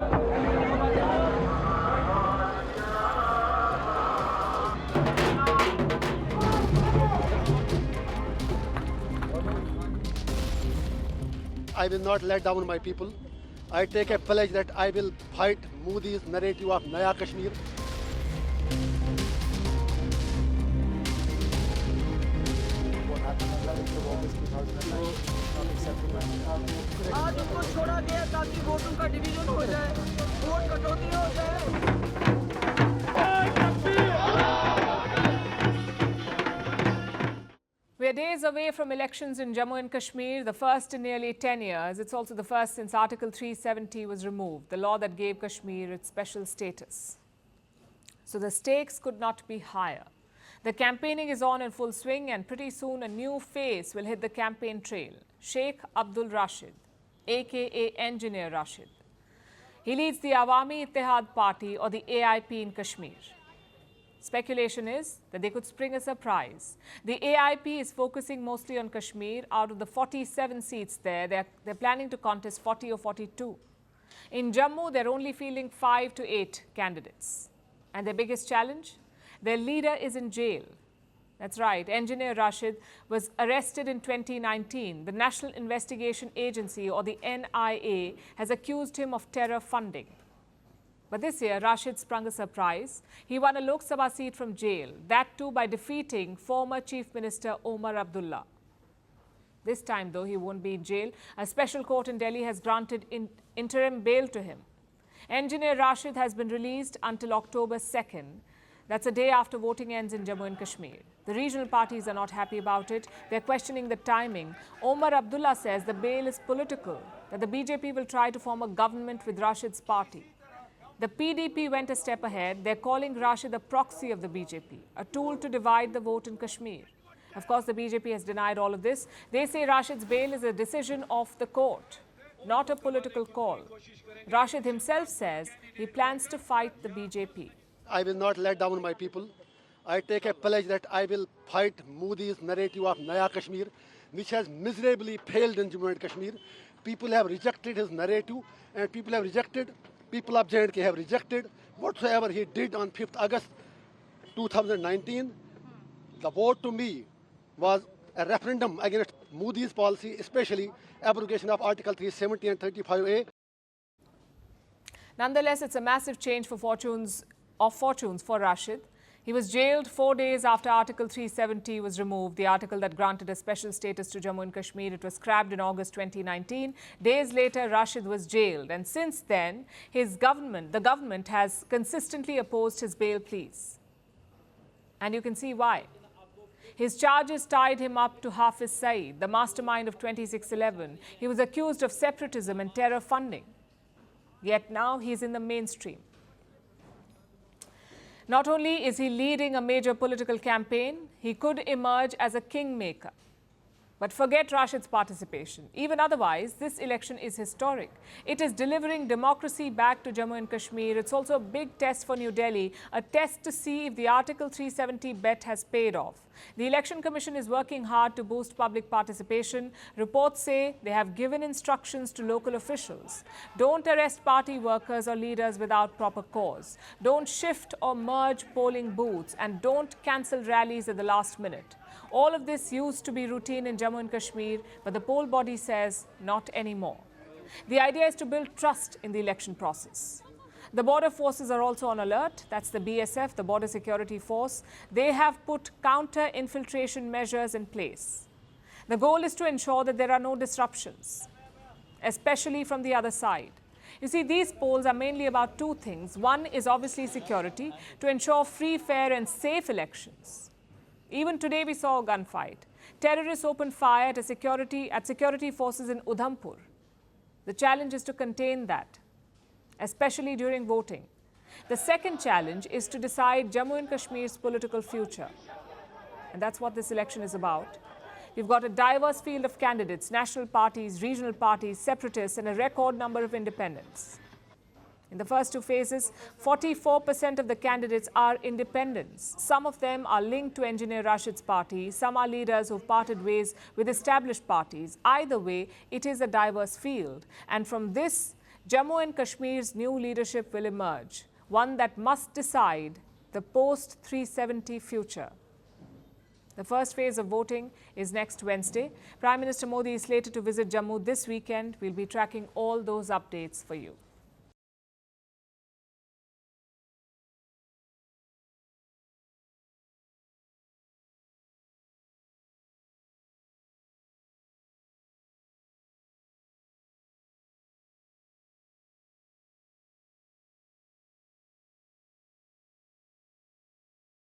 I will not let down my people. I take a pledge that I will fight Modi's narrative of Naya Kashmir. आज उनको छोड़ा गया ताकि वोटों का डिवीजन हो जाए, वोट कटौती हो जाए। We are days away from elections in Jammu and Kashmir, the first in nearly 10 years. It's also the first since Article 370 was removed, the law that gave Kashmir its special status. So the stakes could not be higher. The campaigning is on in full swing, and pretty soon a new face will hit the campaign trail. Sheikh Abdul Rashid, aka Engineer Rashid. He leads the Awami Ittihad Party, or the AIP, in Kashmir. Speculation is that they could spring a surprise. The AIP is focusing mostly on Kashmir. Out of the 47 seats there, they're planning to contest 40 or 42. In Jammu, they're only fielding 5 to 8 candidates. And their biggest challenge? Their leader is in jail. That's right, Engineer Rashid was arrested in 2019. The National Investigation Agency, or the NIA, has accused him of terror funding. But this year, Rashid sprung a surprise. He won a Lok Sabha seat from jail, that too by defeating former Chief Minister Omar Abdullah. This time, though, he won't be in jail. A special court in Delhi has granted interim bail to him. Engineer Rashid has been released until October 2nd. That's a day after voting ends in Jammu and Kashmir. The regional parties are not happy about it. They're questioning the timing. Omar Abdullah says the bail is political, that the BJP will try to form a government with Rashid's party. The PDP went a step ahead. They're calling Rashid a proxy of the BJP, a tool to divide the vote in Kashmir. Of course, the BJP has denied all of this. They say Rashid's bail is a decision of the court, not a political call. Rashid himself says he plans to fight the BJP. I will not let down my people. I take a pledge that I will fight Modi's narrative of Naya Kashmir, which has miserably failed in Jammu and Kashmir. People have rejected his narrative, and people of J&K have rejected whatsoever he did on 5th August 2019. The vote to me was a referendum against Modi's policy, especially abrogation of Article 370 and 35A. Nonetheless, it's a massive change for fortunes for Rashid. He was jailed 4 days after Article 370 was removed, the article that granted a special status to Jammu and Kashmir. It was scrapped in August 2019. Days later, Rashid was jailed. And since then, the government has consistently opposed his bail pleas. And you can see why. His charges tied him up to Hafiz Saeed, the mastermind of 2611. He was accused of separatism and terror funding. Yet now he's in the mainstream. Not only is he leading a major political campaign, he could emerge as a kingmaker. But forget Rashid's participation. Even otherwise, this election is historic. It is delivering democracy back to Jammu and Kashmir. It's also a big test for New Delhi, a test to see if the Article 370 bet has paid off. The Election Commission is working hard to boost public participation. Reports say they have given instructions to local officials. Don't arrest party workers or leaders without proper cause. Don't shift or merge polling booths, and don't cancel rallies at the last minute. All of this used to be routine in Jammu and Kashmir, but the poll body says not anymore. The idea is to build trust in the election process. The border forces are also on alert. That's the BSF, the Border Security Force. They have put counter-infiltration measures in place. The goal is to ensure that there are no disruptions, especially from the other side. You see, these polls are mainly about two things. One is obviously security, to ensure free, fair and safe elections. Even today we saw a gunfight. Terrorists opened fire at security forces in Udhampur. The challenge is to contain that, especially during voting. The second challenge is to decide Jammu and Kashmir's political future. And that's what this election is about. We've got a diverse field of candidates, national parties, regional parties, separatists, and a record number of independents. In the first two phases, 44% of the candidates are independents. Some of them are linked to Engineer Rashid's party. Some are leaders who've parted ways with established parties. Either way, it is a diverse field. And from this, Jammu and Kashmir's new leadership will emerge, one that must decide the post-370 future. The first phase of voting is next Wednesday. Prime Minister Modi is slated to visit Jammu this weekend. We'll be tracking all those updates for you.